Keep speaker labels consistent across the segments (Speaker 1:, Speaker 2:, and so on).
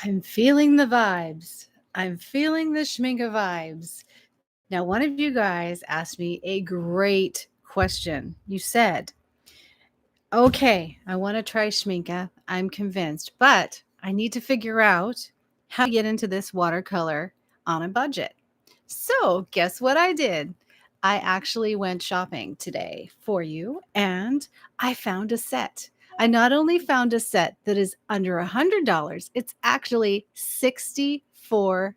Speaker 1: I'm feeling the vibes. I'm feeling the Schmincke vibes. Now, one of you guys asked me a great question. You said, okay, I want to try Schmincke. I'm convinced, but I need to figure out how to get into this watercolor on a budget. So, guess what I did? I actually went shopping today for you and I found a set. I not only found a set that is under $100, it's actually $64.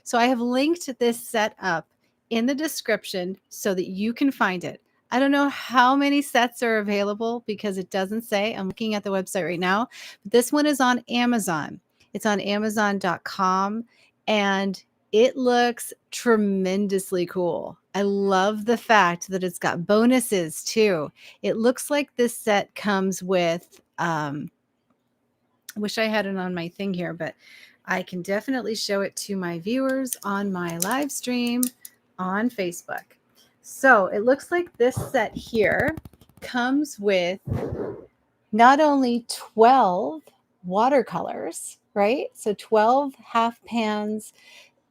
Speaker 1: So I have linked this set up in the description so that you can find it. I don't know how many sets are available because it doesn't say. I'm looking at the website right now. But this one is on Amazon. It's on Amazon.com and it looks tremendously cool. I love the fact that it's got bonuses too. It looks like this set comes with, I wish I had it on my thing here, but I can definitely show it to my viewers on my live stream on Facebook. So it looks like this set here comes with not only 12 watercolors, right? So 12 half pans.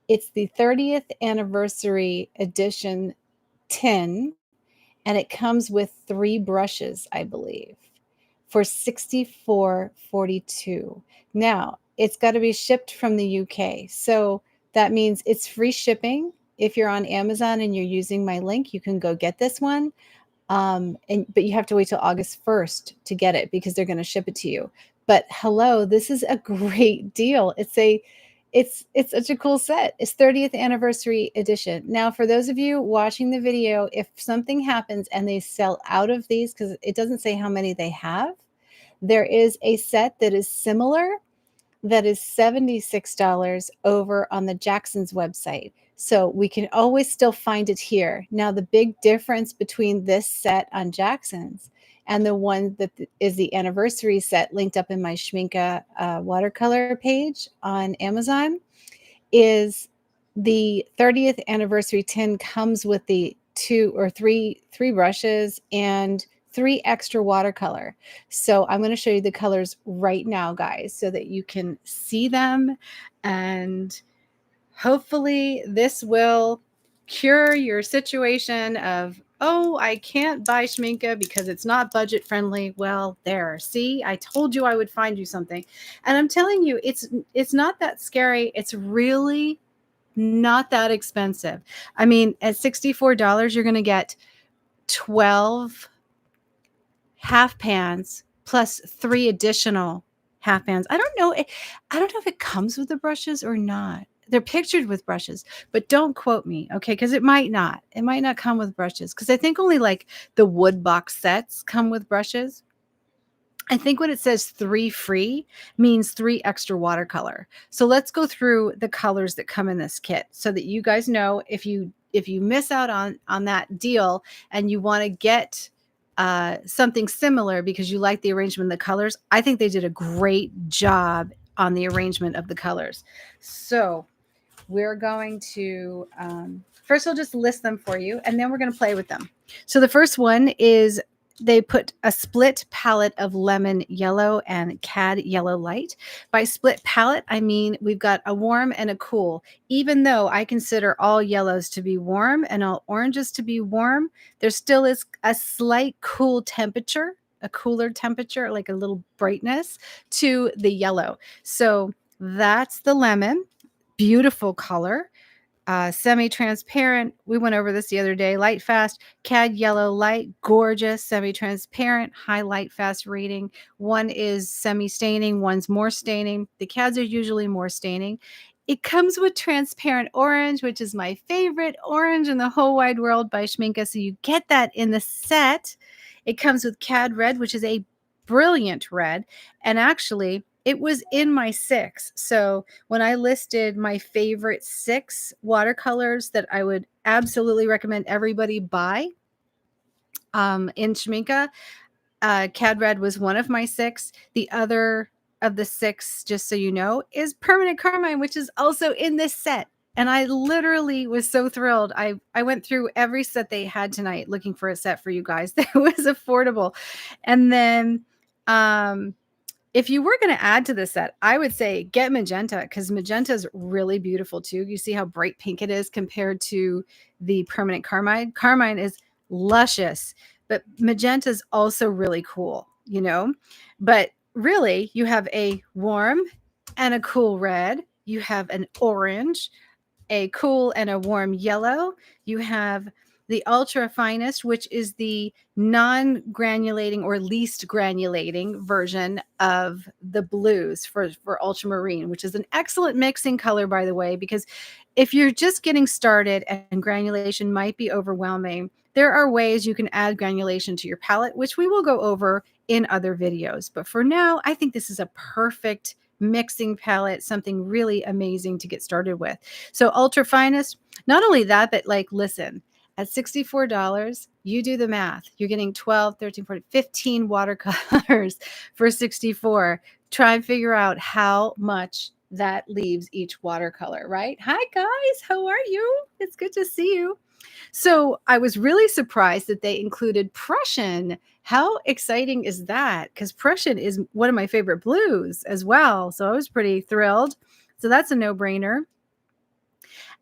Speaker 1: It's the 30th anniversary edition tin, and it comes with 3 brushes, I believe, for $64.42. Now, it's got to be shipped from the UK. So that means it's free shipping. If you're on Amazon and you're using my link, you can go get this one. But you have to wait till August 1st to get it because they're going to ship it to you. But hello, this is a great deal. It's such a cool set. It's 30th anniversary edition. Now, for those of you watching the video, if something happens and they sell out of these, because it doesn't say how many they have, there is a set that is similar that is $76 over on the Jackson's website. So we can always still find it here. Now, the big difference between this set on Jackson's and the one that is the anniversary set linked up in my Schmincke watercolor page on Amazon is the 30th anniversary tin comes with the 2 or 3 brushes and 3 extra watercolor. So I'm going to show you the colors right now, guys, so that you can see them, and hopefully this will cure your situation of, oh, I can't buy Schmincke because it's not budget friendly. Well, there, see, I told you I would find you something. And I'm telling you, it's not that scary. It's really not that expensive. I mean, at $64, you're going to get 12 half pans plus 3 additional half pans. I don't know if it comes with the brushes or not. They're pictured with brushes, but don't quote me, okay? Because it might not. It might not come with brushes because I think only like the wood box sets come with brushes. I think when it says 3 free means 3 extra watercolor. So let's go through the colors that come in this kit so that you guys know if you miss out on that deal and you want to get something similar because you like the arrangement of the colors. I think they did a great job on the arrangement of the colors. So we're going to, first I'll just list them for you and then we're going to play with them. So the first one is they put a split palette of lemon yellow and cad yellow light. By split palette, I mean we've got a warm and a cool. Even though I consider all yellows to be warm and all oranges to be warm, there still is a slight cool temperature, a cooler temperature, like a little brightness to the yellow. So that's the lemon. Beautiful color. Semi-transparent. We went over this the other day. Light fast, cad yellow light, gorgeous, semi-transparent, high light fast rating. One is semi-staining, one's more staining. The cads are usually more staining. It comes with transparent orange, which is my favorite orange in the whole wide world by Schmincke. So you get that in the set. It comes with cad red, which is a brilliant red. And actually, it was in my 6. So when I listed my favorite 6 watercolors that I would absolutely recommend everybody buy in Schmincke, Cad Red was one of my 6. The other of the 6, just so you know, is Permanent Carmine, which is also in this set. And I literally was so thrilled. I went through every set they had tonight looking for a set for you guys that was affordable. And then If you were going to add to this set, I would say get magenta, because magenta is really beautiful too. You see how bright pink it is compared to the permanent carmine. Carmine is luscious, but magenta is also really cool, you know. But really, you have a warm and a cool red. You have an orange, a cool and a warm yellow. You have the ultra finest, which is the non-granulating or least granulating version of the blues for ultramarine, which is an excellent mixing color, by the way, because if you're just getting started and granulation might be overwhelming, there are ways you can add granulation to your palette, which we will go over in other videos. But for now, I think this is a perfect mixing palette, something really amazing to get started with. So ultra finest, not only that, but like, listen, at $64, you do the math. You're getting 12, 13, 14, 15 watercolors for 64. Try and figure out how much that leaves each watercolor, right? Hi guys, how are you? It's good to see you. So I was really surprised that they included Prussian. How exciting is that? Because Prussian is one of my favorite blues as well. So I was pretty thrilled. So that's a no-brainer.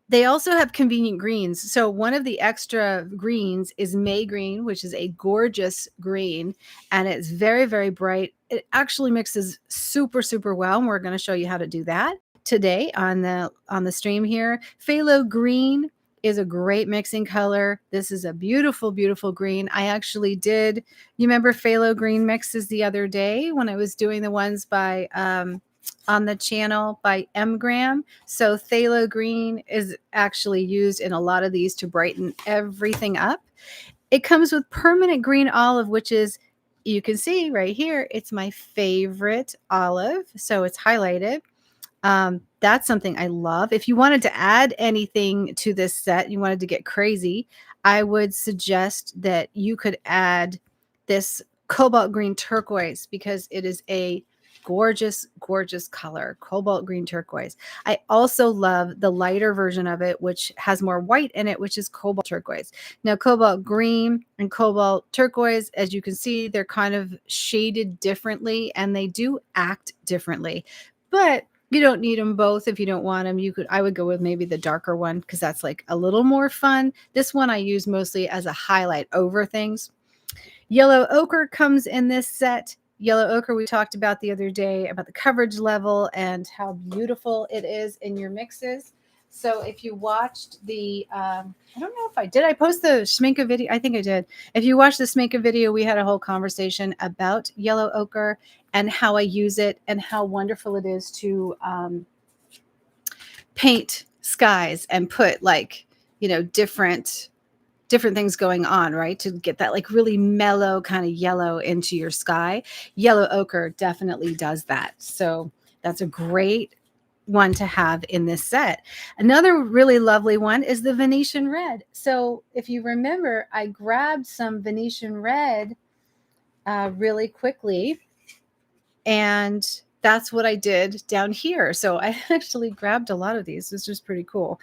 Speaker 1: They also have convenient greens. So one of the extra greens is May green, which is a gorgeous green, and it's very, very bright. It actually mixes super, super well, and we're going to show you how to do that today on the stream here. Phthalo green is a great mixing color. This is a beautiful, beautiful green. I actually did, you remember phthalo green mixes the other day when I was doing the ones by on the channel by M Graham. So phthalo green is actually used in a lot of these to brighten everything up. It comes with permanent green olive, which is, you can see right here, it's my favorite olive. So it's highlighted. That's something I love. If you wanted to add anything to this set, you wanted to get crazy, I would suggest that you could add this cobalt green turquoise, because it is a gorgeous, gorgeous color, cobalt green turquoise. I also love the lighter version of it, which has more white in it, which is cobalt turquoise. Now, cobalt green and cobalt turquoise, as you can see, they're kind of shaded differently and they do act differently. But you don't need them both. If you don't want them, I would go with maybe the darker one, because that's like a little more fun. This one I use mostly as a highlight over things. Yellow ochre comes in this set. Yellow ochre we talked about the other day, about the coverage level and how beautiful it is in your mixes. So if you watched the, I don't know if I post the Schmincke video? I think I did. If you watched the Schmincke video, we had a whole conversation about yellow ochre and how I use it and how wonderful it is to paint skies and put, like, you know, different things going on, right? To get that like really mellow kind of yellow into your sky. Yellow ochre definitely does that. So that's a great one to have in this set. Another really lovely one is the Venetian red. So if you remember, I grabbed some Venetian red really quickly, and that's what I did down here. So I actually grabbed a lot of these. This was pretty cool.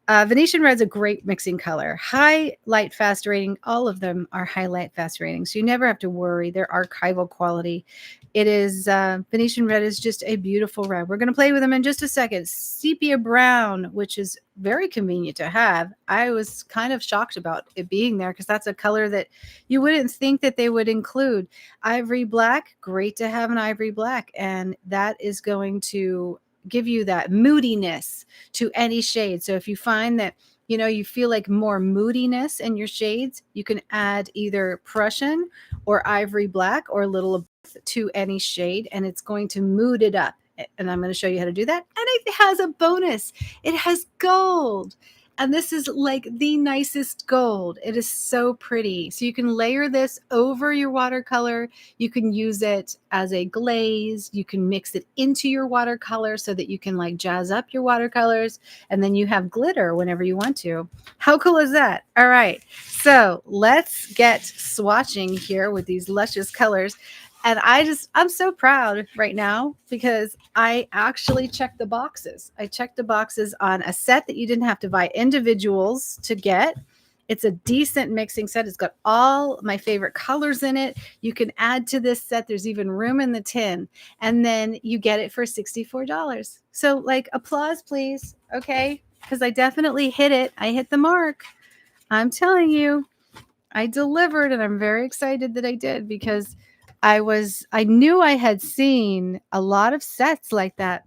Speaker 1: Venetian red's a great mixing color. High light fast rating. All of them are high light fast rating, so you never have to worry. They're archival quality. It is Venetian red is just a beautiful red. We're going to play with them in just a second. Sepia brown, which is very convenient to have. I was kind of shocked about it being there, because that's a color that you wouldn't think that they would include. Ivory black, great to have an ivory black, and that is going to give you that moodiness to any shade. So if you find that, you know, you feel like more moodiness in your shades, you can add either Prussian or ivory black or a little of both to any shade, and it's going to mood it up. And I'm going to show you how to do that. And it has a bonus. It has gold. And this is like the nicest gold. It is so pretty. So you can layer this over your watercolor. You can use it as a glaze. You can mix it into your watercolor so that you can like jazz up your watercolors. And then you have glitter whenever you want to. How cool is that? All right. So let's get swatching here with these luscious colors. And I'm so proud right now, because I actually checked the boxes. I checked the boxes on a set that you didn't have to buy individuals to get. It's a decent mixing set. It's got all my favorite colors in it. You can add to this set. There's even room in the tin. And then you get it for $64. So like applause, please. Okay. Because I definitely hit it. I hit the mark. I'm telling you, I delivered, and I'm very excited that I did, because I knew I had seen a lot of sets like that.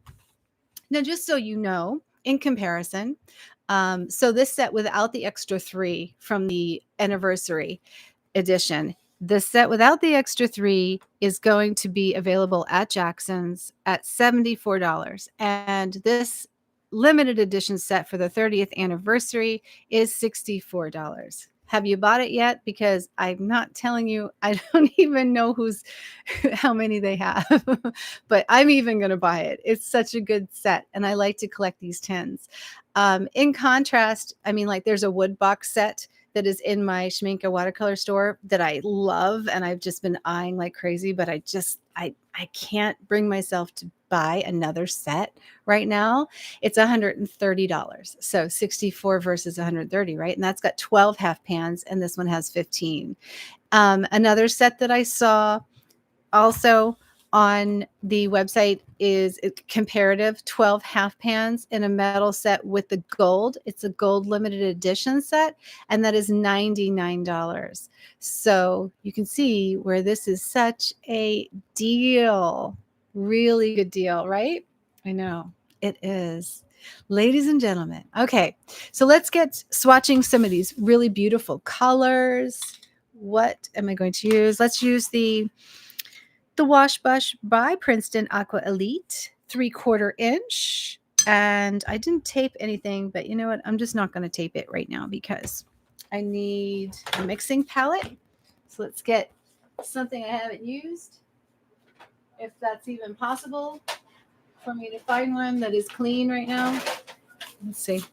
Speaker 1: Now, just so you know, in comparison, so this set without the extra 3 from the anniversary edition, the set without the extra 3 is going to be available at Jackson's at $74. And this limited edition set for the 30th anniversary is $64. Have you bought it yet? Because I'm not telling you, I don't even know how many they have, but I'm even going to buy it. It's such a good set, and I like to collect these tins. In contrast, I mean, like there's a wood box set that is in my Schmincke watercolor store that I love, and I've just been eyeing like crazy, but I can't bring myself to buy another set right now. It's $130. So 64 versus 130, right? And that's got 12 half pans, and this one has 15. Another set that I saw also on the website is comparative 12 half pans in a metal set with the gold. It's a gold limited edition set, and that is $99. So you can see where this is such a deal. Really good deal, right? I know it is. Ladies and gentlemen. Okay, so let's get swatching some of these really beautiful colors. What am I going to use? Let's use the Wash Brush by Princeton Aqua Elite 3/4 inch. And I didn't tape anything, but you know what? I'm just not going to tape it right now because I need a mixing palette. So let's get something I haven't used, if that's even possible for me to find one that is clean right now. Let's see.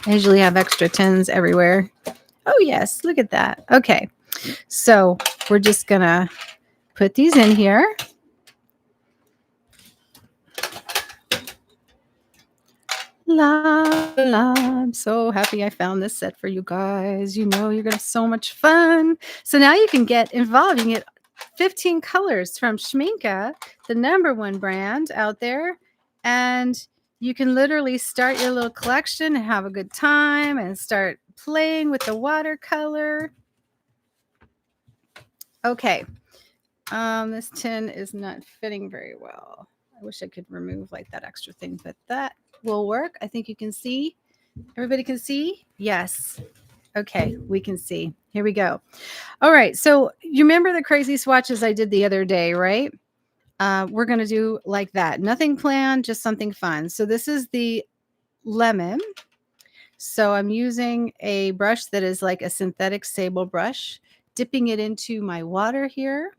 Speaker 1: I usually have extra tins everywhere. Oh, yes. Look at that. Okay. So we're just going to put these in here. La, la, I'm so happy I found this set for you guys. You know, you're going to have so much fun. So now you can get involved. You can get 15 colors from Schmincke, the #1 brand out there. And you can literally start your little collection and have a good time and start playing with the watercolor. Okay. This tin is not fitting very well. I wish I could remove like that extra thing, but that will work. I think you can see. Everybody can see? Yes. Okay, we can see. Here we go. All right. So you remember the crazy swatches I did the other day, right? We're going to do like that. Nothing planned, just something fun. So this is the lemon. So I'm using a brush that is like a synthetic sable brush, dipping it into my water here.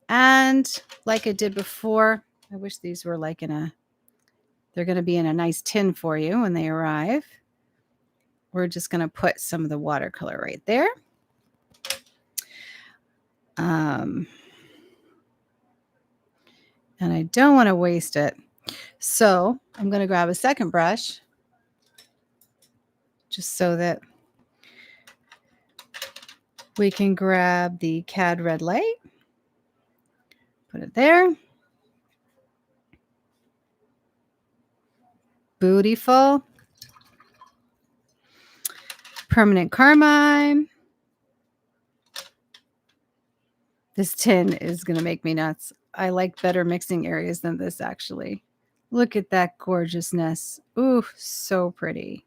Speaker 1: And like I did before, I wish these were like they're going to be in a nice tin for you when they arrive. We're just going to put some of the watercolor right there. And I don't want to waste it. So I'm going to grab a second brush just so that we can grab the Cad Red Light. Put it there. Beautiful. Permanent Carmine. This tin is going to make me nuts. I like better mixing areas than this, actually. Look at that gorgeousness. Ooh, so pretty.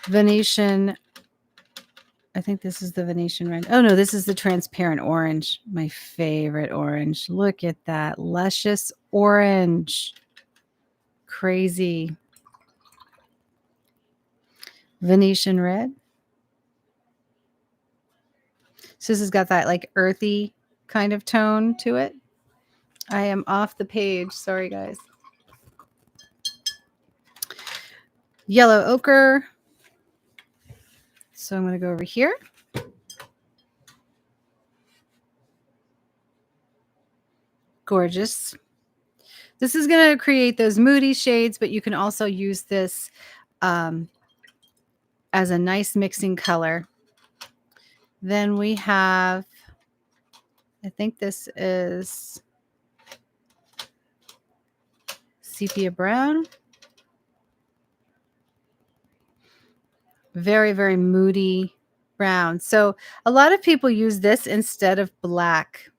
Speaker 1: Venetian. I think this is the Venetian red. Oh, no, this is the transparent orange. My favorite orange. Look at that. Luscious orange. Crazy. Venetian red. So this has got that like earthy kind of tone to it. I am off the page. Sorry, guys. Yellow ochre. So I'm going to go over here. Gorgeous. This is going to create those moody shades, but you can also use this as a nice mixing color. Then we have, I think this is sepia brown. Very, very moody brown. So a lot of people use this instead of black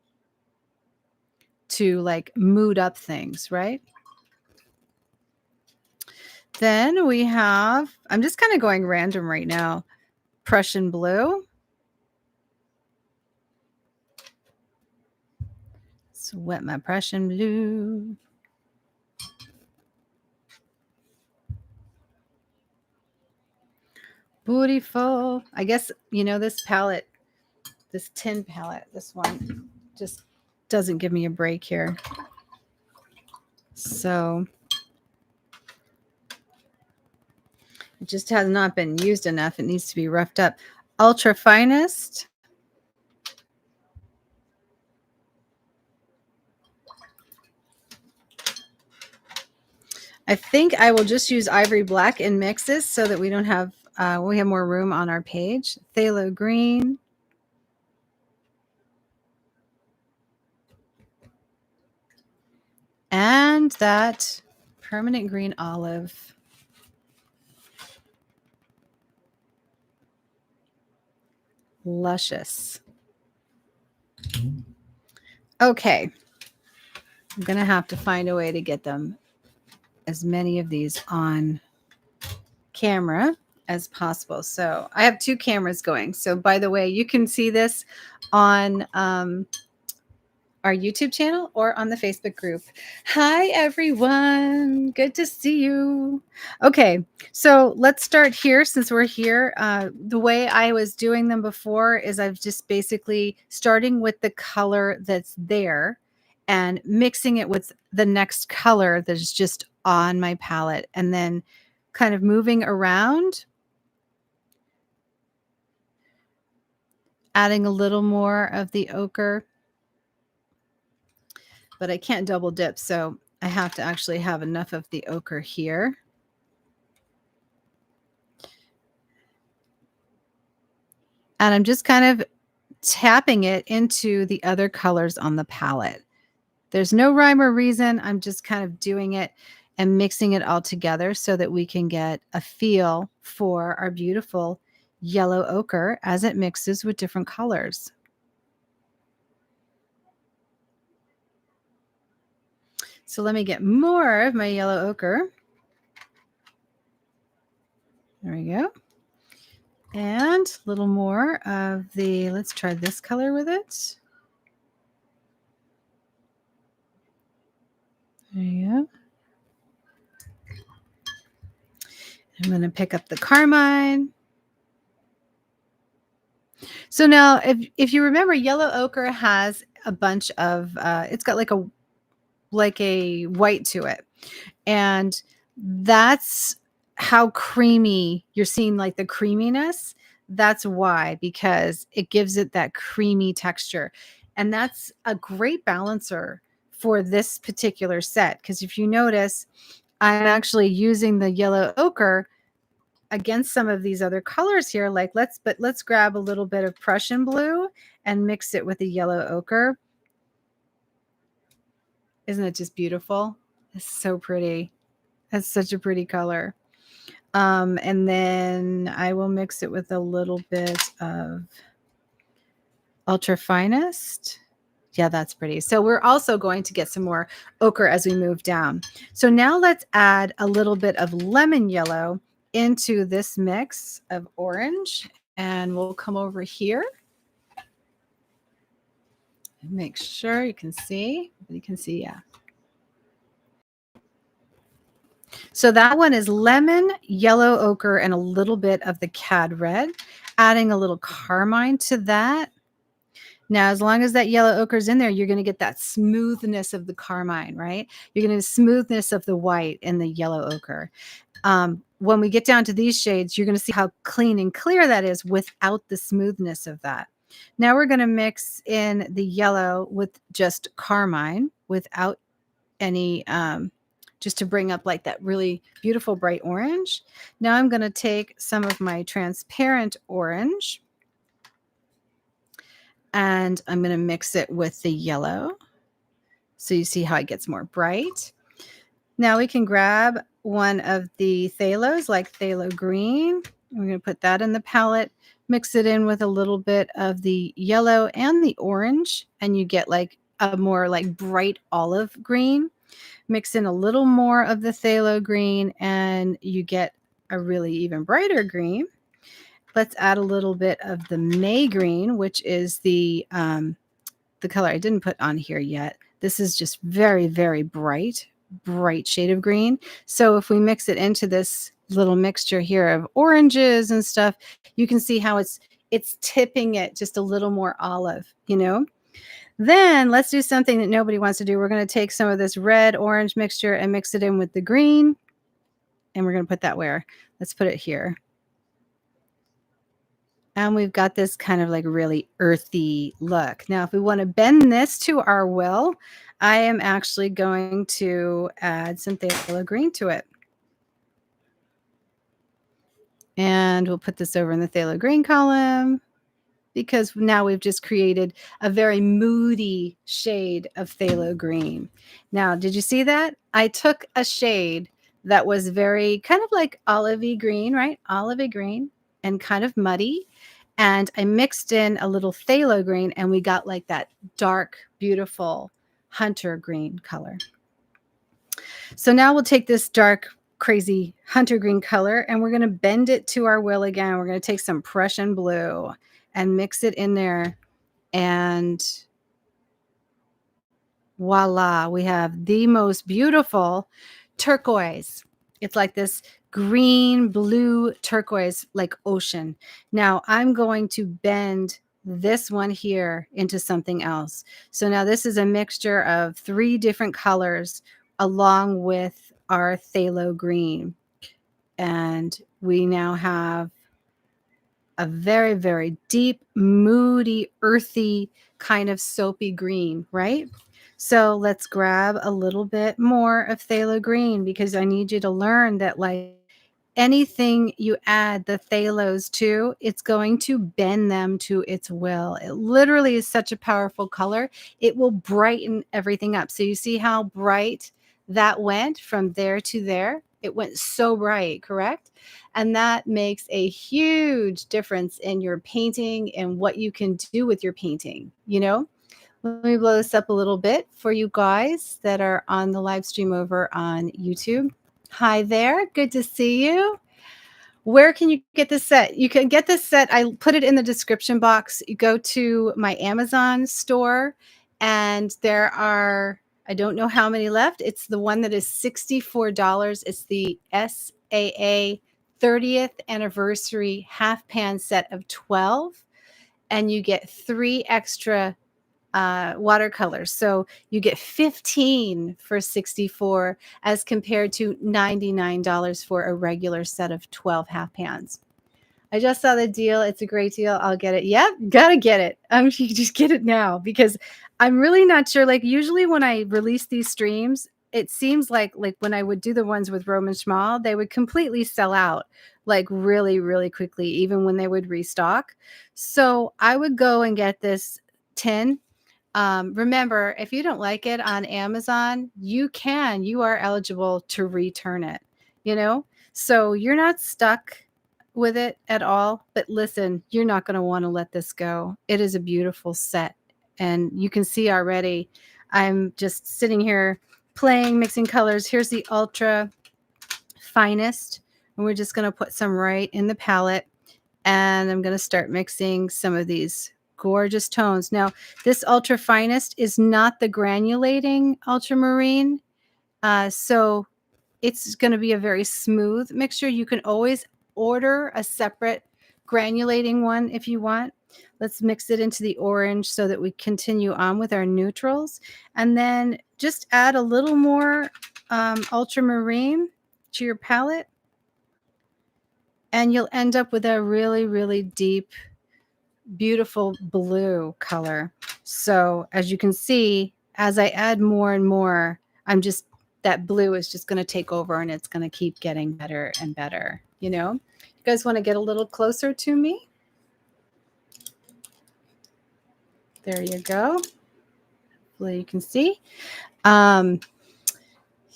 Speaker 1: to like mood up things, right? Then we have, I'm just kind of going random right now, Prussian blue. Let's wet my Prussian blue. Beautiful. I guess, you know, this palette, this tin palette, this one just doesn't give me a break here. So it just has not been used enough. It needs to be roughed up. Ultra finest. I think I will just use ivory black in mixes so that we don't have, we have more room on our page. Phthalo green. And that permanent green olive. Luscious. Okay. I'm going to have to find a way to get them, as many of these on camera as possible. So I have 2 cameras going. So by the way, you can see this on our YouTube channel or on the Facebook group. Hi, everyone. Good to see you. Okay, so let's start here since we're here. The way I was doing them before is I've just basically starting with the color that's there and mixing it with the next color that's just on my palette and then kind of moving around, adding a little more of the ochre. But I can't double dip, so I have to actually have enough of the ochre here. And I'm just kind of tapping it into the other colors on the palette. There's no rhyme or reason. I'm just kind of doing it and mixing it all together so that we can get a feel for our beautiful yellow ochre as it mixes with different colors. So let me get more of my yellow ochre. There we go. And a little more of the, let's try this color with it. There you go. I'm going to pick up the carmine. So now if you remember, yellow ochre has a bunch of, it's got like a white to it. And that's how creamy you're seeing, like the creaminess. That's why, because it gives it that creamy texture. And that's a great balancer for this particular set. Because if you notice, I'm actually using the yellow ochre against some of these other colors here. Like let's grab a little bit of Prussian blue and mix it with the yellow ochre. Isn't it just beautiful? It's so pretty. That's such a pretty color. And then I will mix it with a little bit of ultra finest. Yeah, that's pretty. So we're also going to get some more ochre as we move down. So now let's add a little bit of lemon yellow into this mix of orange. And we'll come over here and make sure you can see. You can see, yeah. So that one is lemon, yellow ochre, and a little bit of the cad red, adding a little carmine to that. Now, as long as that yellow ochre is in there, you're going to get that smoothness of the carmine, right? You're going to get the smoothness of the white and the yellow ochre. When we get down to these shades, you're going to see how clean and clear that is without the smoothness of that. Now we're going to mix in the yellow with just carmine without just to bring up like that really beautiful bright orange. Now I'm going to take some of my transparent orange and I'm going to mix it with the yellow. So you see how it gets more bright. Now we can grab one of the phthalos, like phthalo green. We're going to put that in the palette, mix it in with a little bit of the yellow and the orange, and you get like a more like bright olive green. Mix in a little more of the phthalo green, and you get a really even brighter green. Let's add a little bit of the May green, which is the color I didn't put on here yet. This is just very, very bright shade of green. So if we mix it into this little mixture here of oranges and stuff, you can see how it's tipping it just a little more olive, you know? Then let's do something that nobody wants to do. We're going to take some of this red orange mixture and mix it in with the green. And we're going to put that where? Let's put it here. And we've got this kind of like really earthy look. Now, if we want to bend this to our will, I am actually going to add some phthalo green to it. And we'll put this over in the phthalo green column because now we've just created a very moody shade of phthalo green. Now, did you see that? I took a shade that was very kind of like olivey green, right? Olivey green and kind of muddy. And I mixed in a little phthalo green and we got like that dark, beautiful hunter green color. So now we'll take this dark, crazy hunter green color and we're going to bend it to our will again. We're going to take some Prussian blue and mix it in there. And voila, we have the most beautiful turquoise. It's like this green, blue, turquoise, like ocean. Now I'm going to bend this one here into something else. So now this is a mixture of 3 different colors along with our phthalo green. And we now have a very, very deep, moody, earthy, kind of soapy green, right? So let's grab a little bit more of phthalo green because I need you to learn that like anything you add the phthalos to, it's going to bend them to its will. It literally is such a powerful color. It will brighten everything up. So you see how bright that went from there to there? It went so bright, correct? And that makes a huge difference in your painting and what you can do with your painting, you know? Let me blow this up a little bit for you guys that are on the live stream over on YouTube. Hi there. Good to see you. Where can you get this set? You can get this set. I put it in the description box. You go to my Amazon store and there are, I don't know how many left. It's the one that is $64. It's the SAA 30th anniversary half pan set of 12. And you get 3 extra watercolors. So you get 15 for $64 as compared to $99 for a regular set of 12 half pans. I just saw the deal. It's a great deal. I'll get it. Yep, gotta get it. You just get it now because I'm really not sure. Like usually when I release these streams, it seems like when I would do the ones with Roman Schmal, they would completely sell out like really, really quickly, even when they would restock. So I would go and get this tin. Remember, if you don't like it on Amazon, you are eligible to return it, you know? So you're not stuck with it at all. But listen, you're not going to want to let this go. It is a beautiful set. And you can see already, I'm just sitting here playing, mixing colors. Here's the ultra finest. And we're just going to put some right in the palette. And I'm going to start mixing some of these gorgeous tones. Now, this ultra finest is not the granulating ultramarine. So it's going to be a very smooth mixture. You can always order a separate granulating one if you want. Let's mix it into the orange so that we continue on with our neutrals. And then just add a little more ultramarine to your palette. And you'll end up with a really, really deep, beautiful blue color. So as you can see, as I add more and more, that blue is just going to take over and it's going to keep getting better and better. You know, you guys want to get a little closer to me? There you go. Hopefully you can see.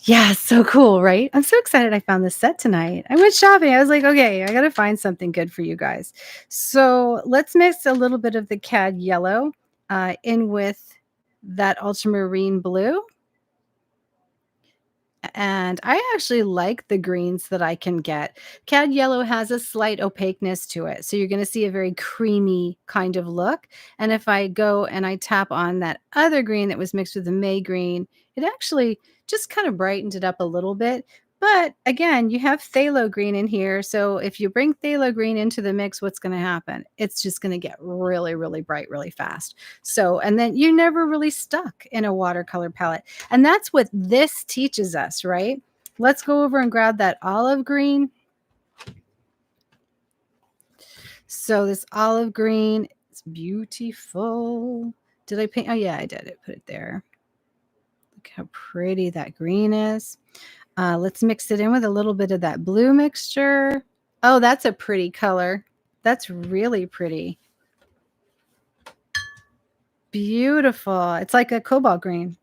Speaker 1: Yeah, so cool, right? I'm so excited I found this set tonight. I went shopping. I was like, okay, I got to find something good for you guys. So let's mix a little bit of the cad yellow in with that ultramarine blue. And I actually like the greens that I can get. Cad yellow has a slight opaqueness to it. So you're going to see a very creamy kind of look. And if I go and I tap on that other green that was mixed with the May green, it actually just kind of brightened it up a little bit. But again, you have phthalo green in here. So if you bring phthalo green into the mix, what's going to happen? It's just going to get really, really bright really fast. So, and then you're never really stuck in a watercolor palette. And that's what this teaches us, right? Let's go over and grab that olive green. So this olive green is beautiful. Did I paint? Oh yeah, I did. I put it there. Look how pretty that green is. Let's mix it in with a little bit of that blue mixture. Oh, that's a pretty color. That's really pretty. Beautiful. It's like a cobalt green.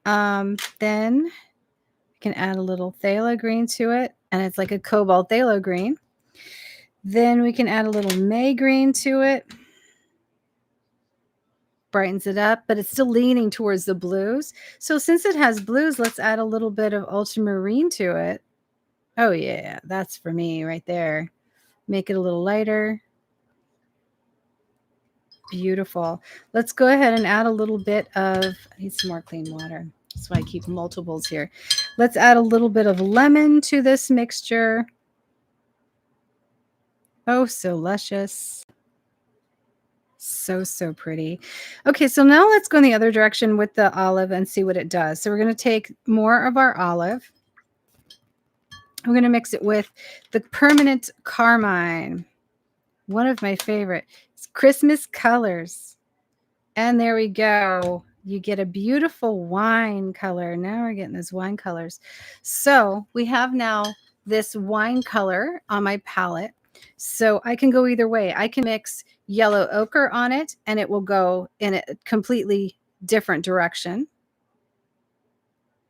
Speaker 1: Then we can add a little phthalo green to it, and it's like a cobalt phthalo green. Then we can add a little May green to it. Brightens it up, but it's still leaning towards the blues. So since it has blues, let's add a little bit of ultramarine to it. Oh yeah, that's for me right there. Make it a little lighter. Beautiful. Let's go ahead and add a little bit of, I need some more clean water. That's why I keep multiples here. Let's add a little bit of lemon to this mixture. Oh, so luscious. So, so pretty. Okay, so now let's go in the other direction with the olive and see what it does. So we're going to take more of our olive. We're going to mix it with the permanent carmine. One of my favorite. It's Christmas colors. And there we go. You get a beautiful wine color. Now we're getting those wine colors. So we have now this wine color on my palette. So I can go either way. I can mix yellow ochre on it and it will go in a completely different direction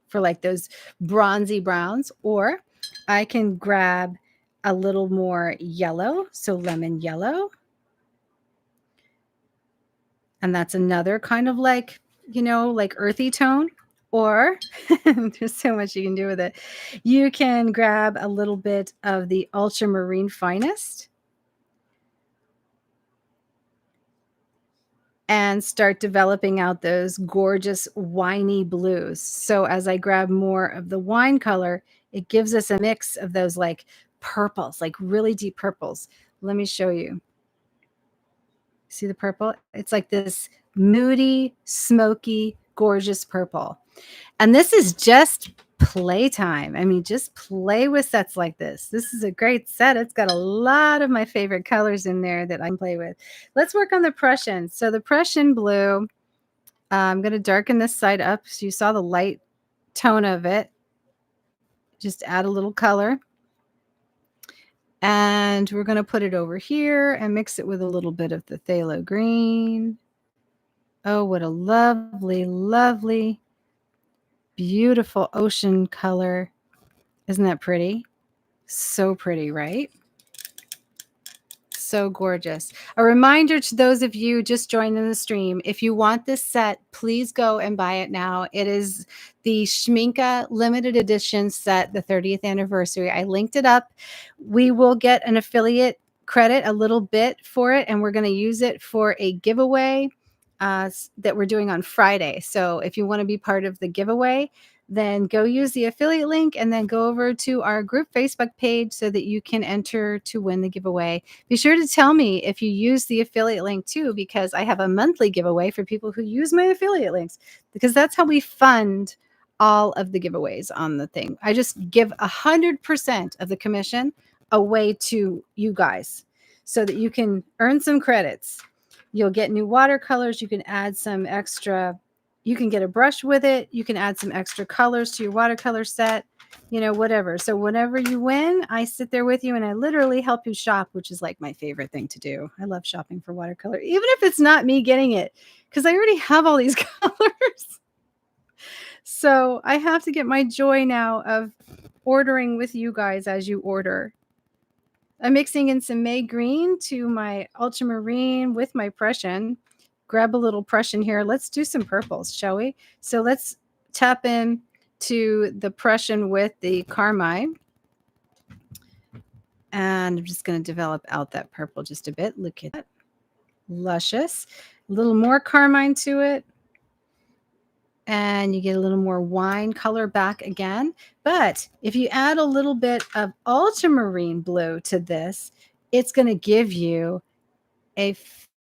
Speaker 1: for like those bronzy browns, or I can grab a little more yellow, so lemon yellow. And that's another kind of like, you know, like earthy tone. Or there's so much you can do with it. You can grab a little bit of the ultramarine finest and start developing out those gorgeous winey blues. So as I grab more of the wine color, it gives us a mix of those like purples, like really deep purples. Let me show you. See the purple? It's like this moody, smoky, gorgeous purple. And this is just playtime. I mean, just play with sets like this. This is a great set. It's got a lot of my favorite colors in there that I can play with. Let's work on the Prussian. So the Prussian blue, I'm going to darken this side up. So you saw the light tone of it. Just add a little color. And we're going to put it over here and mix it with a little bit of the phthalo green. Oh, what a lovely, lovely, beautiful ocean color. Isn't that pretty? So pretty, right? So gorgeous. A reminder to those of you just joining the stream, if you want this set, please go and buy it now. It is the Schmincke limited edition set, the 30th anniversary. I linked it up. We will get an affiliate credit, a little bit for it, and we're going to use it for a giveaway that we're doing on Friday. So if you want to be part of the giveaway, then go use the affiliate link and then go over to our group Facebook page so that you can enter to win the giveaway. Be sure to tell me if you use the affiliate link too, because I have a monthly giveaway for people who use my affiliate links, because that's how we fund all of the giveaways on the thing. I just give 100% of the commission away to you guys so that you can earn some credits. You'll get new watercolors. You can add some extra You can get a brush with it. You can add some extra colors to your watercolor set, you know, whatever. So whenever you win, I sit there with you and I literally help you shop, which is like my favorite thing to do. I love shopping for watercolor, even if it's not me getting it, because I already have all these colors. So I have to get my joy now of ordering with you guys as you order. I'm mixing in some May green to my ultramarine with my Prussian. Grab a little Prussian here. Let's do some purples, shall we? So let's tap in to the Prussian with the carmine. And I'm just going to develop out that purple just a bit. Look at that. Luscious. A little more carmine to it. And you get a little more wine color back again. But if you add a little bit of ultramarine blue to this, it's going to give you a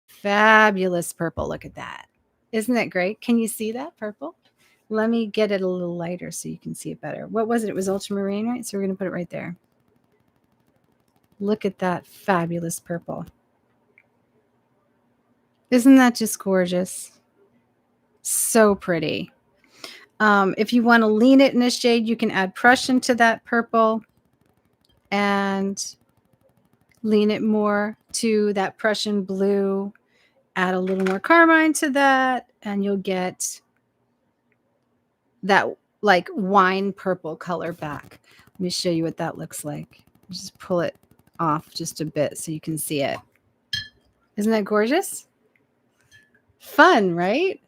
Speaker 1: fabulous purple. Look at that. Isn't that great? Can you see that purple? Let me get it a little lighter so you can see it better. What was it? It was ultramarine, right? So we're going to put it right there. Look at that fabulous purple. Isn't that just gorgeous? So pretty. If you want to lean it in a shade, you can add Prussian to that purple and lean it more to that Prussian blue. Add a little more carmine to that, and you'll get that like wine purple color back. Let me show you what that looks like. Just pull it off just a bit so you can see it. Isn't that gorgeous? Fun, right?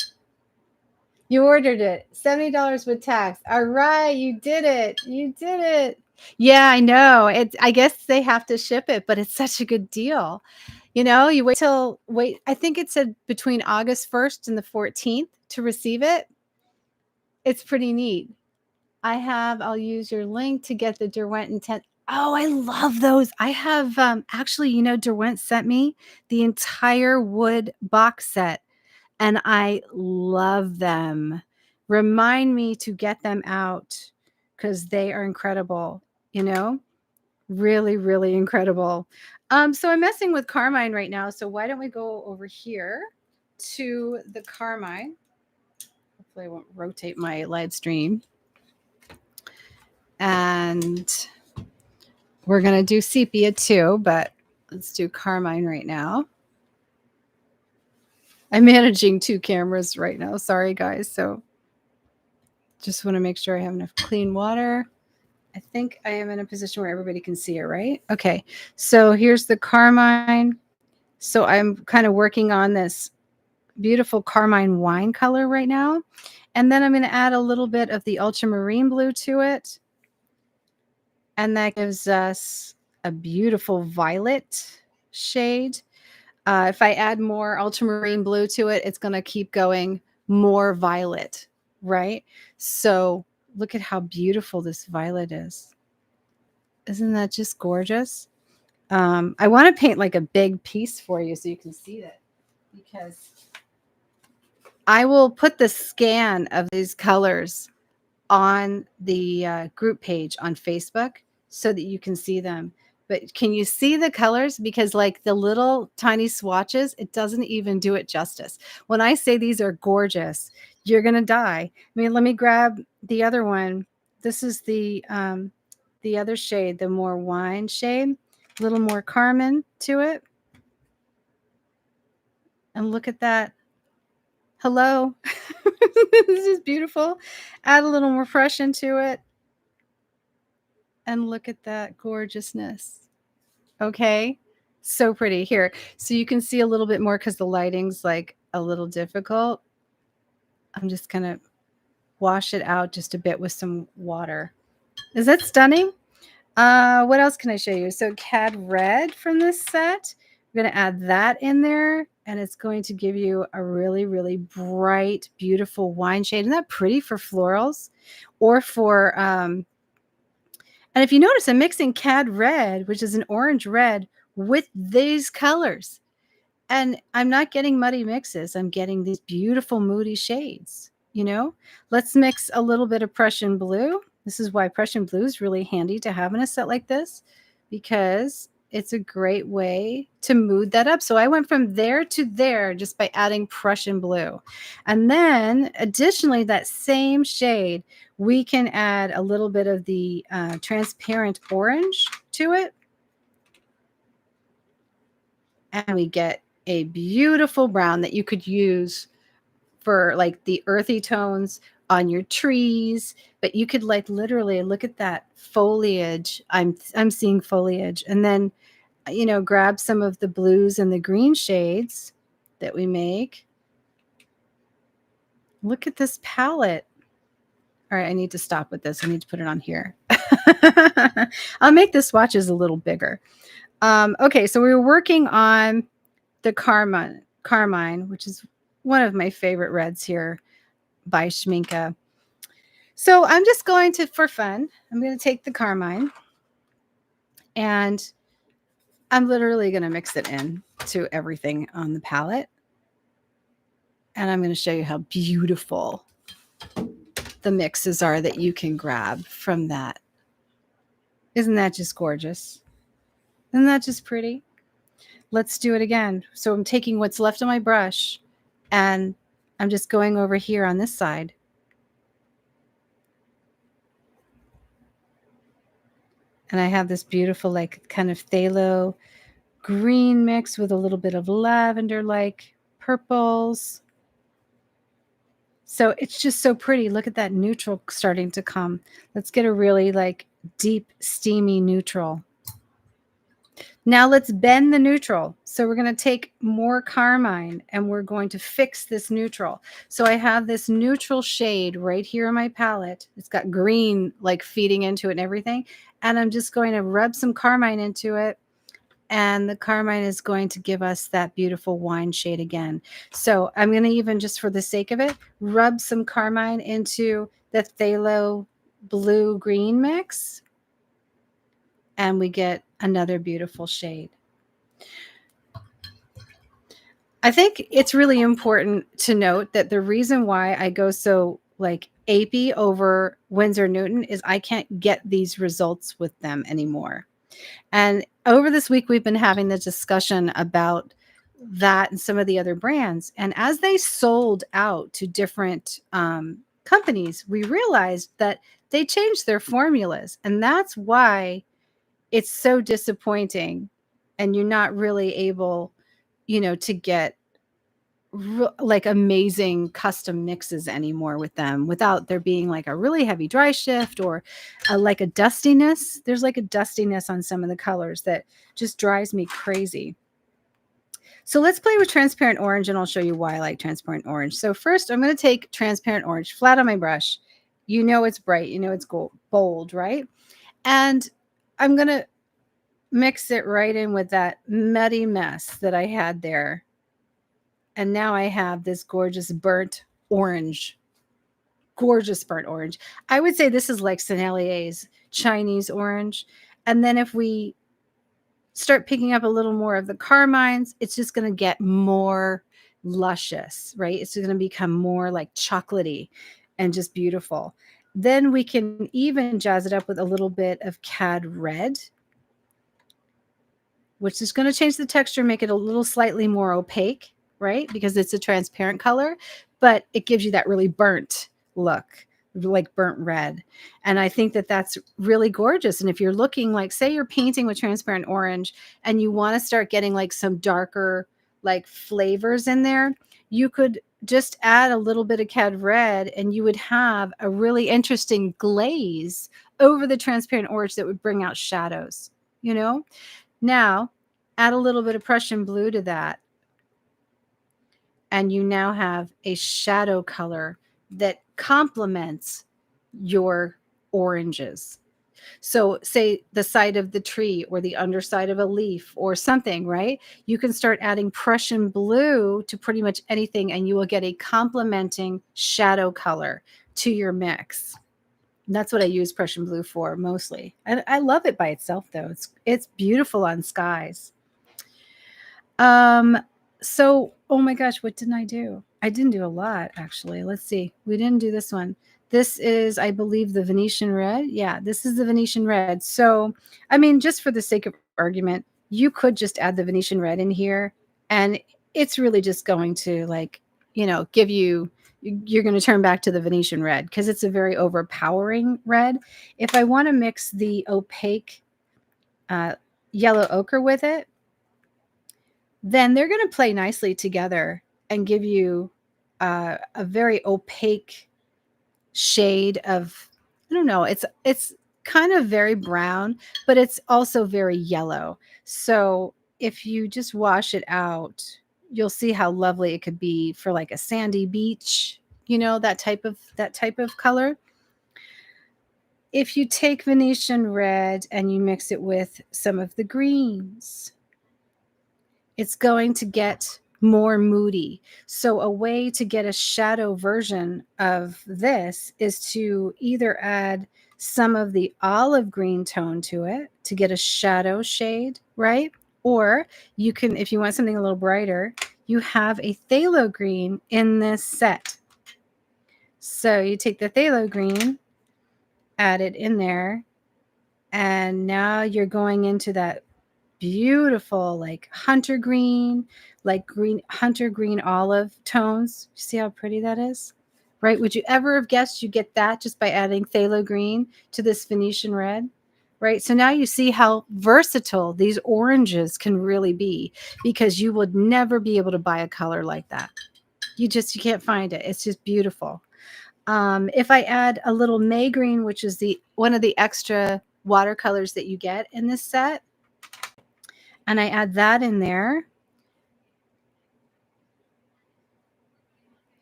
Speaker 1: You ordered it. $70 with tax. All right, you did it. You did it. Yeah, I know. I guess they have to ship it, but it's such a good deal. You know, you wait. I think it said between August 1st and the 14th to receive it. It's pretty neat. I'll use your link to get the Derwent Intent. Oh, I love those. I have actually, you know, Derwent sent me the entire wood box set and I love them. Remind me to get them out because they are incredible, you know, really, really incredible. So I'm messing with carmine right now. So why don't we go over here to the carmine? Hopefully I won't rotate my live stream. And we're going to do sepia too, but let's do carmine right now. I'm managing 2 cameras right now. Sorry, guys. So just want to make sure I have enough clean water. I think I am in a position where everybody can see it, right? Okay. So here's the carmine. So I'm kind of working on this beautiful carmine wine color right now. And then I'm going to add a little bit of the ultramarine blue to it. And that gives us a beautiful violet shade. If I add more ultramarine blue to it, it's going to keep going more violet, right? So look at how beautiful this violet is. Isn't that just gorgeous? I want to paint like a big piece for you so you can see it, because I will put the scan of these colors on the group page on Facebook so that you can see them. But can you see the colors? Because like the little tiny swatches, it doesn't even do it justice. When I say these are gorgeous, you're going to die. I mean, let me grab the other one. This is the other shade, the more wine shade, a little more carmine to it. And look at that. Hello. This is beautiful. Add a little more Prussian to it. And look at that gorgeousness. Okay. So pretty. Here. So you can see a little bit more because the lighting's like a little difficult. I'm just going to wash it out just a bit with some water. Is that stunning? What else can I show you? So Cad Red from this set. We're going to add that in there. And it's going to give you a really, really bright, beautiful wine shade. Isn't that pretty for florals? Or for... and if you notice, I'm mixing Cad Red, which is an orange red, with these colors. And I'm not getting muddy mixes. I'm getting these beautiful moody shades, you know? Let's mix a little bit of Prussian blue. This is why Prussian blue is really handy to have in a set like this, because it's a great way to mood that up. So I went from there to there just by adding Prussian blue. And then additionally, that same shade, we can add a little bit of the transparent orange to it. And we get a beautiful brown that you could use for like the earthy tones on your trees, but you could like literally look at that foliage. I'm seeing foliage, and then grab some of the blues and the green shades that we make. Look at this palette. All right, I need to stop with this. I need to put it on here. I'll make the swatches a little bigger. Okay, so we were working on the Carmine, which is one of my favorite reds here by Schmincke. So I'm just going to, for fun, I'm going to take the Carmine and I'm literally going to mix it in to everything on the palette. And I'm going to show you how beautiful the mixes are that you can grab from that. Isn't that just gorgeous? Isn't that just pretty? Let's do it again. So I'm taking what's left on my brush and I'm just going over here on this side. And I have this beautiful, like, kind of phthalo green mix with a little bit of lavender-like purples. So it's just so pretty. Look at that neutral starting to come. Let's get a really like deep, steamy neutral. Now let's bend the neutral. So we're going to take more Carmine and we're going to fix this neutral. So I have this neutral shade right here in my palette. It's got green like feeding into it and everything. And I'm just going to rub some Carmine into it. And the Carmine is going to give us that beautiful wine shade again. So I'm going to even, just for the sake of it, rub some Carmine into the phthalo blue-green mix. And we get another beautiful shade. I think it's really important to note that the reason why I go so like apey over Winsor Newton is I can't get these results with them anymore. And over this week, we've been having the discussion about that and some of the other brands. And as they sold out to different companies, we realized that they changed their formulas. And that's why it's so disappointing. And you're not really able, to get like amazing custom mixes anymore with them without there being like a really heavy dry shift or like a dustiness. There's like a dustiness on some of the colors that just drives me crazy. So let's play with transparent orange and I'll show you why I like transparent orange. So first I'm going to take transparent orange flat on my brush. It's bright, it's bold, right? And I'm going to mix it right in with that muddy mess that I had there. And now I have this gorgeous burnt orange. Gorgeous burnt orange. I would say this is like Sennelier's Chinese orange. And then if we start picking up a little more of the Carmines, it's just going to get more luscious, right? It's going to become more like chocolatey and just beautiful. Then we can even jazz it up with a little bit of Cad Red, which is going to change the texture, make it a little slightly more opaque, right? Because it's a transparent color, but it gives you that really burnt look, like burnt red. And I think that that's really gorgeous. And if you're looking like, say you're painting with transparent orange and you want to start getting like some darker like flavors in there, you could just add a little bit of Cad Red and you would have a really interesting glaze over the transparent orange that would bring out shadows, Now, add a little bit of Prussian blue to that. And you now have a shadow color that complements your oranges. So say the side of the tree or the underside of a leaf or something, right? You can start adding Prussian blue to pretty much anything and you will get a complementing shadow color to your mix. And that's what I use Prussian blue for mostly. And I love it by itself though. It's beautiful on skies. So, oh my gosh, what didn't I do? I didn't do a lot, actually. Let's see. We didn't do this one. This is, I believe, the Venetian red. Yeah, this is the Venetian red. So, I mean, just for the sake of argument, you could just add the Venetian red in here, and it's really just going to, like, give you, you're going to turn back to the Venetian red because it's a very overpowering red. If I want to mix the opaque yellow ochre with it, then they're going to play nicely together and give you a very opaque shade of, I don't know, it's kind of very brown, but it's also very yellow. So if you just wash it out, you'll see how lovely it could be for like a sandy beach, that type of color. If you take Venetian red and you mix it with some of the greens, it's going to get more moody. So a way to get a shadow version of this is to either add some of the olive green tone to it to get a shadow shade, right? Or you can, if you want something a little brighter, you have a phthalo green in this set. So you take the phthalo green, add it in there, and now you're going into that beautiful, like hunter green, like green, hunter green olive tones. See how pretty that is, right? Would you ever have guessed you get that just by adding phthalo green to this Venetian red, right? So now you see how versatile these oranges can really be, because you would never be able to buy a color like that. You can't find it. It's just beautiful. If I add a little May green, which is one of the extra watercolors that you get in this set, and I add that in there,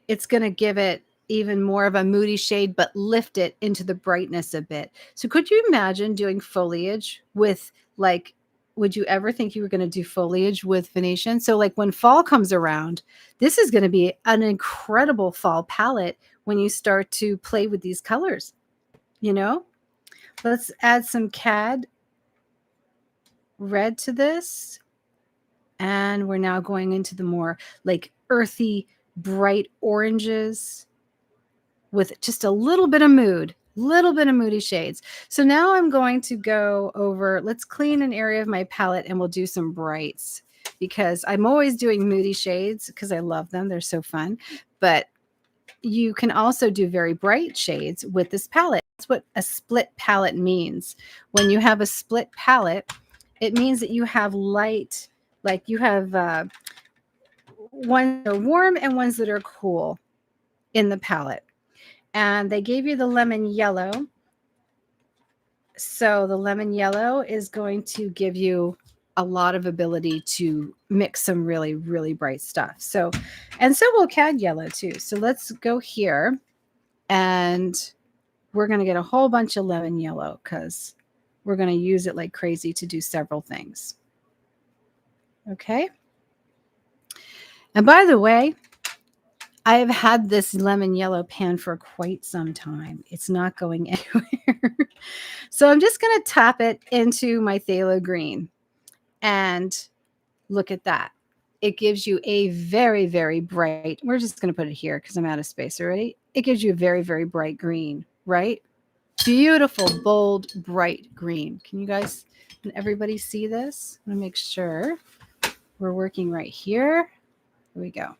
Speaker 1: it's going to give it even more of a moody shade, but lift it into the brightness a bit. So could you imagine doing foliage with, like, would you ever think you were going to do foliage with Venetian? So like when fall comes around, this is going to be an incredible fall palette when you start to play with these colors, Let's add some cad red to this. And we're now going into the more like earthy, bright oranges with just a little bit of moody shades. So now I'm going to go over, let's clean an area of my palette and we'll do some brights, because I'm always doing moody shades because I love them. They're so fun. But you can also do very bright shades with this palette. That's what a split palette means. When you have a split palette, it means that you have light, like you have ones that are warm and ones that are cool in the palette. And they gave you the lemon yellow. So the lemon yellow is going to give you a lot of ability to mix some really, really bright stuff. So will cad yellow too. So let's go here and we're going to get a whole bunch of lemon yellow because we're going to use it like crazy to do several things. Okay. And by the way, I've had this lemon yellow pan for quite some time. It's not going anywhere. So I'm just going to tap it into my phthalo green. And look at that. It gives you a very, very bright, we're just going to put it here because I'm out of space already. It gives you a very, very bright green, right? Beautiful, bold, bright green. Can everybody see this? I'm going to make sure we're working right here. Here we go.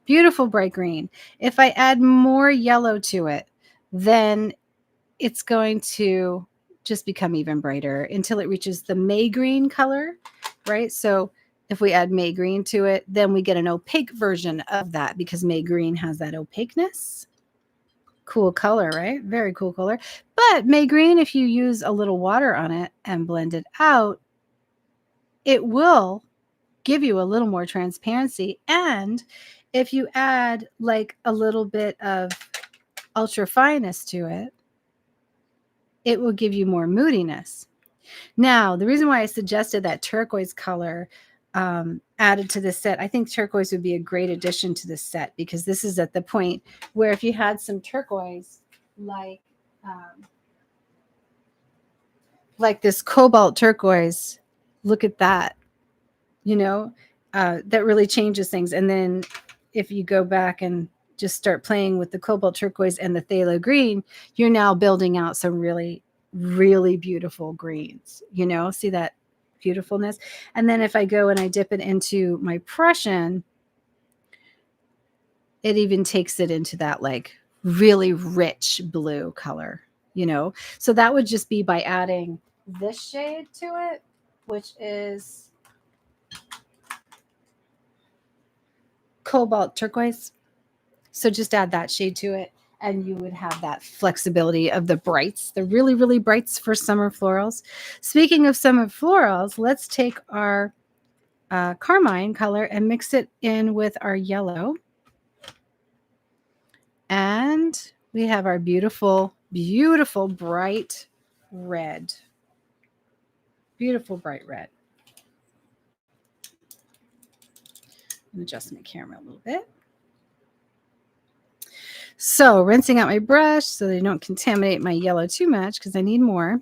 Speaker 1: Beautiful bright green. If I add more yellow to it, then it's going to just become even brighter until it reaches the May green color, right? So if we add May green to it, then we get an opaque version of that because May green has that opaqueness. Cool color, right? Very cool color. But May green, if you use a little water on it and blend it out, it will give you a little more transparency. And if you add like a little bit of ultra fineness to it, it will give you more moodiness. Now, the reason why I suggested that turquoise color added to this set, I think turquoise would be a great addition to this set, because this is at the point where if you had some turquoise like this cobalt turquoise, look at that, that really changes things. And then if you go back and just start playing with the cobalt turquoise and the phthalo green, you're now building out some really, really beautiful greens, see that beautifulness. And then if I go and I dip it into my Prussian, it even takes it into that like really rich blue color, you know? So that would just be by adding this shade to it, which is cobalt turquoise. So just add that shade to it and you would have that flexibility of the brights, the really, really brights for summer florals. Speaking of summer florals, let's take our carmine color and mix it in with our yellow. And we have our beautiful, beautiful bright red. Beautiful bright red. Adjust my camera a little bit. So rinsing out my brush so they don't contaminate my yellow too much because I need more.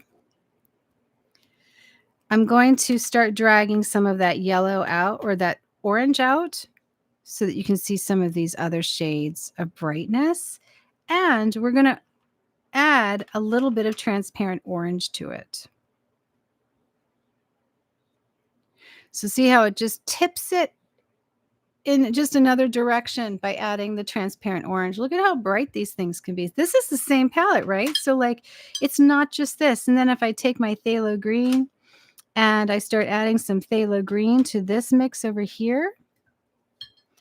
Speaker 1: I'm going to start dragging some of that yellow out or that orange out so that you can see some of these other shades of brightness. And we're going to add a little bit of transparent orange to it. So see how it just tips it in just another direction by adding the transparent orange. Look at how bright these things can be. This is the same palette, right? So like, it's not just this. And then if I take my phthalo green and I start adding some phthalo green to this mix over here.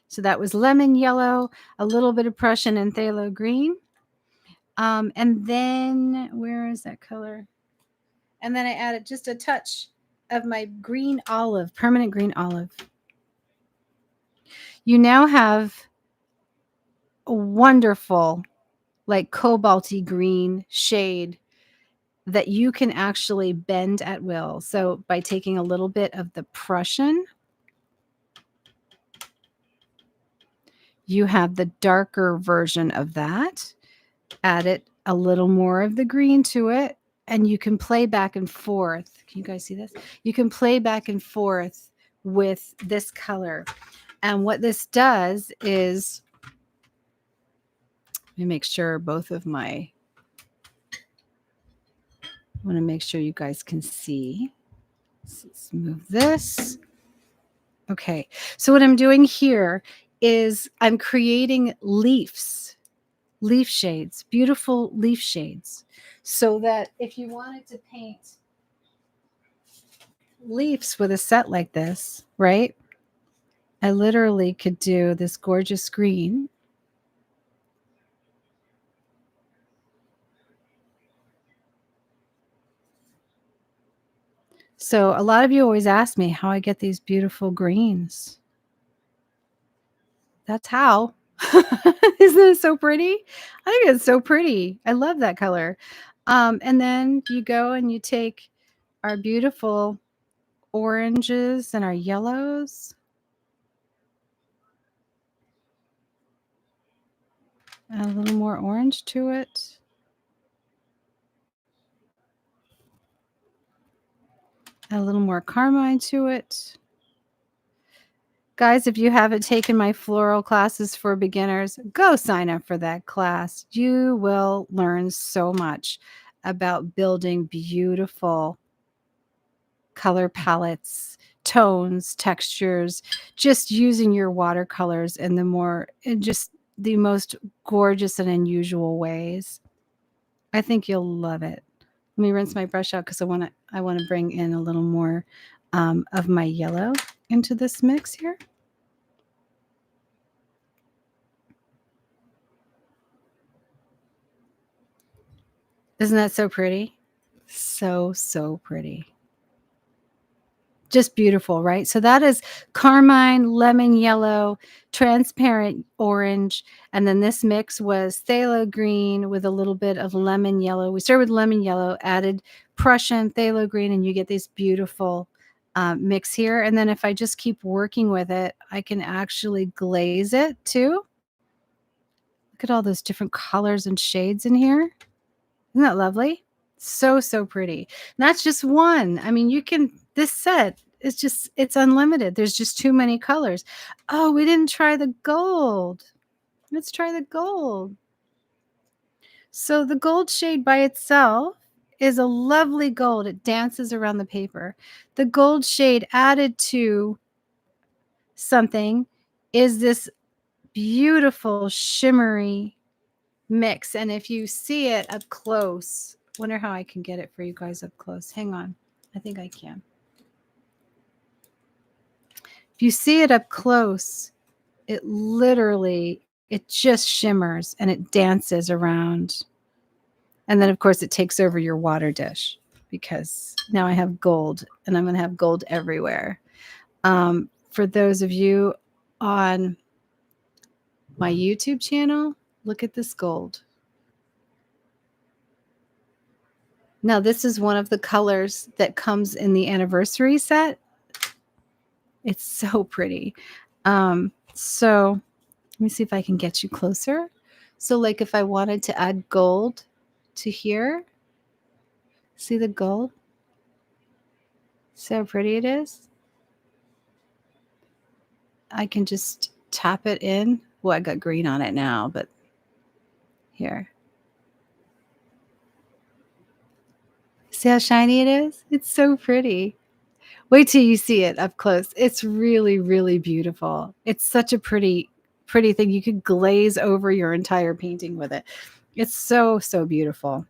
Speaker 1: So that was lemon yellow, a little bit of Prussian and phthalo green. And then where is that color? And then I added just a touch of my green olive, permanent green olive. You now have a wonderful, like cobalty green shade that you can actually bend at will. So by taking a little bit of the Prussian, you have the darker version of that. Add it a little more of the green to it, and you can play back and forth. Can you guys see this? You can play back and forth with this color. And what this does is, let me make sure both of my, I want to make sure you guys can see. So let's move this. Okay, so what I'm doing here is I'm creating leaves, leaf shades, beautiful leaf shades, so that if you wanted to paint leaves with a set like this, right? I literally could do this gorgeous green. So a lot of you always ask me how I get these beautiful greens. That's how. Isn't it so pretty? I think it's so pretty. I love that color. And then you go and you take our beautiful oranges and our yellows. Add a little more orange to it. Add a little more carmine to it. Guys, if you haven't taken my floral classes for beginners, go sign up for that class. You will learn so much about building beautiful color palettes, tones, textures, just using your watercolors in just the most gorgeous and unusual ways. I think you'll love it. Let me rinse my brush out because I want to bring in a little more of my yellow into this mix here. Isn't that so pretty? So, so pretty. Just beautiful, right? So that is carmine, lemon yellow, transparent orange, and then this mix was phthalo green with a little bit of lemon yellow. We started with lemon yellow, added Prussian, phthalo green, and you get this beautiful mix here. And then if I just keep working with it, I can actually glaze it too. Look at all those different colors and shades in here. Isn't that lovely? So, so pretty. And that's just one. I mean, this set is just, it's unlimited. There's just too many colors. Oh, we didn't try the gold. Let's try the gold. So the gold shade by itself is a lovely gold. It dances around the paper. The gold shade added to something is this beautiful shimmery mix. And if you see it up close, wonder how I can get it for you guys up close. Hang on. I think I can. If you see it up close, it literally, it just shimmers and it dances around. And then, of course, it takes over your water dish because now I have gold and I'm going to have gold everywhere. For those of you on my YouTube channel, look at this gold. Now, this is one of the colors that comes in the anniversary set. It's so pretty. So let me see if I can get you closer. So like if I wanted to add gold to here, see the gold? See how pretty it is? I can just tap it in. Well, I got green on it now, but here. See how shiny it is? It's so pretty. Wait till you see it up close. It's really, really beautiful. It's such a pretty thing. You could glaze over your entire painting with it. It's so, so beautiful.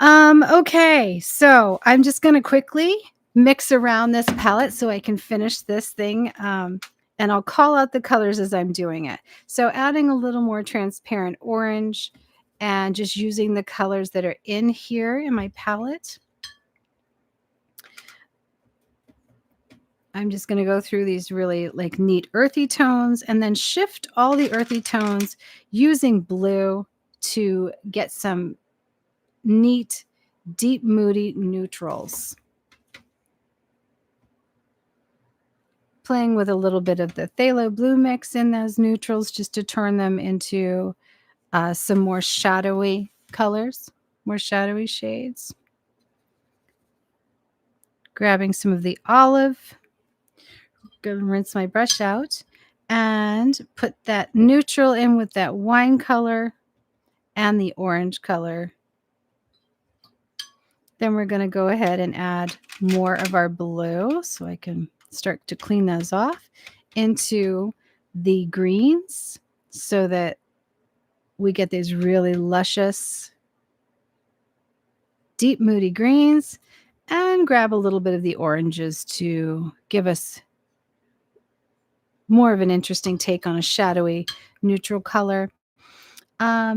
Speaker 1: Okay, so I'm just going to quickly mix around this palette so I can finish this thing. And I'll call out the colors as I'm doing it. So adding a little more transparent orange and just using the colors that are in here in my palette. I'm just going to go through these really like neat earthy tones and then shift all the earthy tones using blue to get some neat, deep, moody neutrals. Playing with a little bit of the phthalo blue mix in those neutrals just to turn them into some more shadowy colors, more shadowy shades. Grabbing some of the olive. Going to rinse my brush out and put that neutral in with that wine color and the orange color. Then we're going to go ahead and add more of our blue so I can start to clean those off into the greens so that we get these really luscious, deep, moody greens, and grab a little bit of the oranges to give us more of an interesting take on a shadowy neutral color.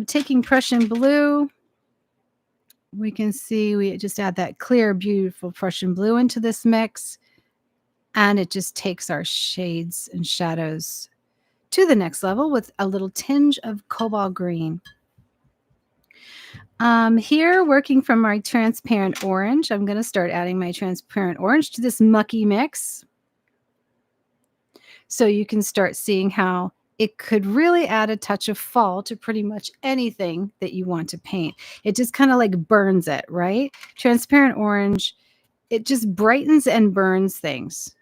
Speaker 1: Taking Prussian blue, we can see we just add that clear, beautiful Prussian blue into this mix, and it just takes our shades and shadows to the next level with a little tinge of cobalt green. Here, working from my transparent orange, I'm going to start adding my transparent orange to this mucky mix. So you can start seeing how it could really add a touch of fall to pretty much anything that you want to paint. It just kind of like burns it, right? Transparent orange, it just brightens and burns things.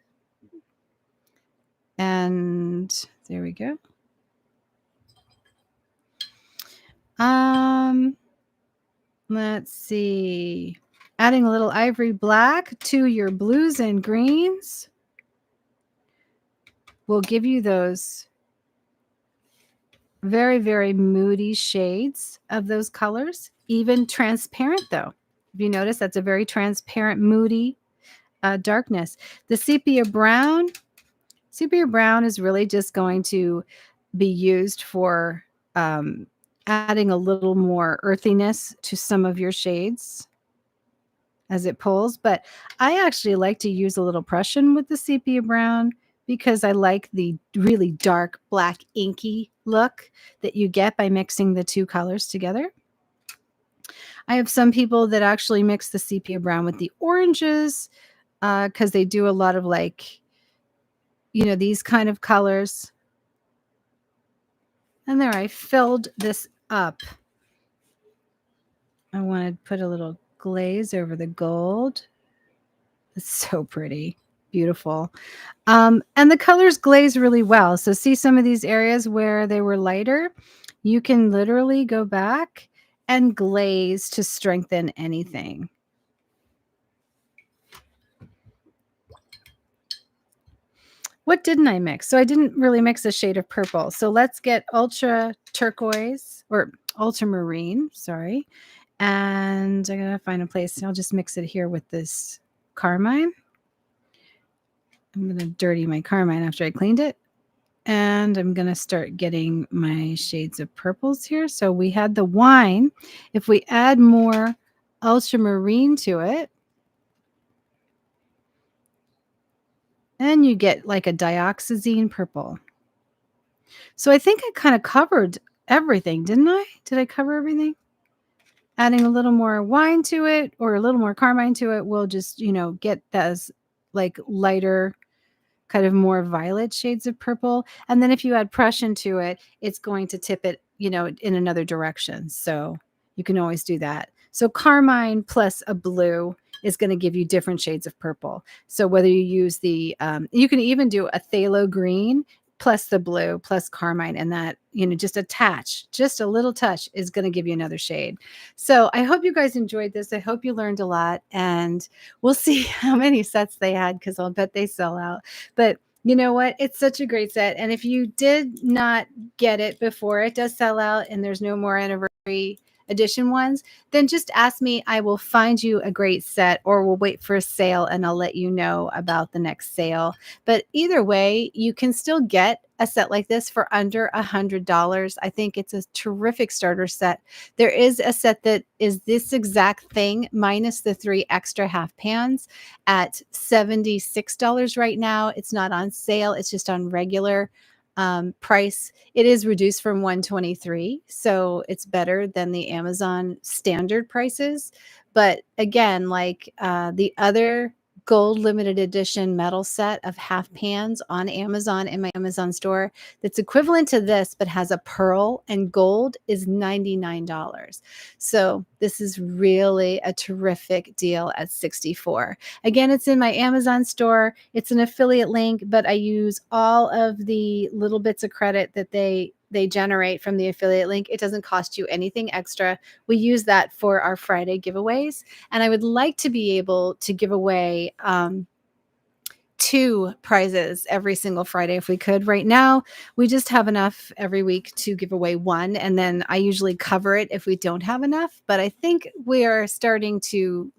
Speaker 1: And there we go. Let's see. Adding a little ivory black to your blues and greens will give you those very, very moody shades of those colors, even transparent though. If you notice, that's a very transparent, moody darkness. The sepia brown is really just going to be used for adding a little more earthiness to some of your shades as it pulls. But I actually like to use a little Prussian with the sepia brown because I like the really dark, black, inky look that you get by mixing the two colors together. I have some people that actually mix the sepia brown with the oranges because they do a lot of like, you know, these kind of colors. And there, I filled this up. I want to put a little glaze over the gold. It's so pretty. Beautiful. And the colors glaze really well. So see some of these areas where they were lighter, you can literally go back and glaze to strengthen anything. What didn't I mix? So I didn't really mix a shade of purple. So let's get ultra turquoise or ultramarine, sorry. And I gotta find a place. I'll just mix it here with this carmine. I'm gonna dirty my carmine after I cleaned it. And I'm gonna start getting my shades of purples here. So we had the wine. If we add more ultramarine to it, and you get like a dioxazine purple. So I think I kind of covered everything, didn't I? Did I cover everything? Adding a little more wine to it or a little more carmine to it will just, get those like lighter, kind of more violet shades of purple. And then if you add Prussian to it, it's going to tip it, in another direction. So you can always do that. So carmine plus a blue is going to give you different shades of purple. So whether you use you can even do a phthalo green plus the blue plus carmine, and that, just a little touch is going to give you another shade. So I hope you guys enjoyed this. I hope you learned a lot, and we'll see how many sets they had, because I'll bet they sell out. But you know what? It's such a great set. And if you did not get it before it does sell out and there's no more anniversary edition ones, then just ask me. I will find you a great set, or we'll wait for a sale and I'll let you know about the next sale. But either way, you can still get a set like this for under $100. I think it's a terrific starter set. There is a set that is this exact thing minus the 3 extra half pans at $76 right now. It's not on sale. It's just on regular price. It is reduced from $123, so it's better than the Amazon standard prices. But again, like the other gold limited edition metal set of half pans on Amazon in my Amazon store that's equivalent to this but has a pearl and gold is $99. So this is really a terrific deal at $64. Again, it's in my Amazon store. It's an affiliate link, but I use all of the little bits of credit that they generate from the affiliate link. It doesn't cost you anything extra. We use that for our Friday giveaways. And I would like to be able to give away 2 prizes every single Friday if we could. Right now, we just have enough every week to give away 1, and then I usually cover it if we don't have enough. But I think we are starting to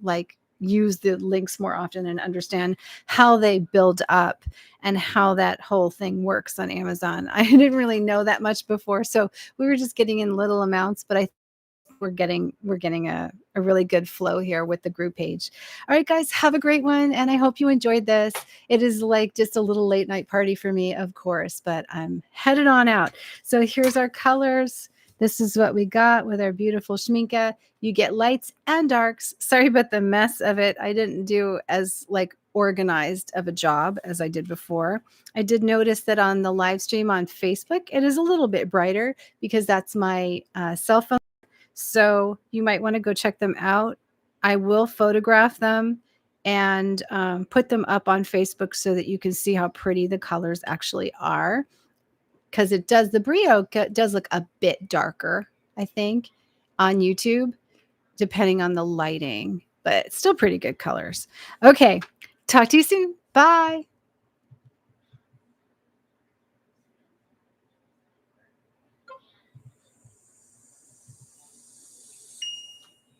Speaker 1: use the links more often and understand how they build up and how that whole thing works on Amazon. I didn't really know that much before, so we were just getting in little amounts, but I think we're getting a really good flow here with the group page. All right, guys, have a great one, and I hope you enjoyed this. It is like just a little late night party for me, of course, but I'm headed on out. So here's our colors. This is what we got with our beautiful Schmincke. You get lights and darks. Sorry about the mess of it. I didn't do as organized of a job as I did before. I did notice that on the live stream on Facebook, it is a little bit brighter because that's my cell phone. So you might want to go check them out. I will photograph them and put them up on Facebook so that you can see how pretty the colors actually are. Because the Brio does look a bit darker, I think, on YouTube, depending on the lighting, but it's still pretty good colors. Okay, talk to you soon. Bye.